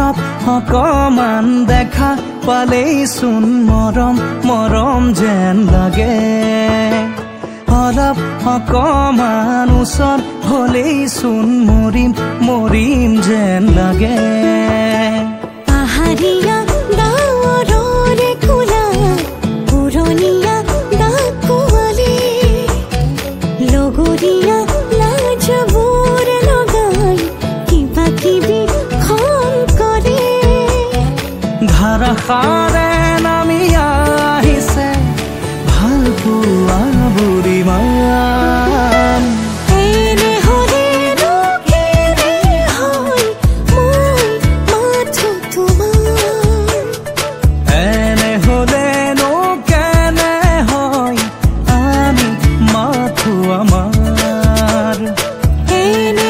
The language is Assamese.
অলপ অকমান দেখা পালেই চোন মৰম মৰম যেন লাগে অলপ অকমান ওচৰত হলেই চোন মৰিম মৰিম যেন লাগে পাহাৰীয়া ডাৱৰৰে কোলা পুৰণীয়া ডাকুৱালী লগৰীয়া লাজবোৰ লগাই কিবা কিবি খং কৰে ধাৰাসাৰে নামি আহিছে ভাল পোৱা বুঢ়ীমান এনে হ'লেনো কেনে হয় মই মাথো তোমাৰ এনে হ'লেনো কেনে হয় আমি মাথো আমাৰ এনে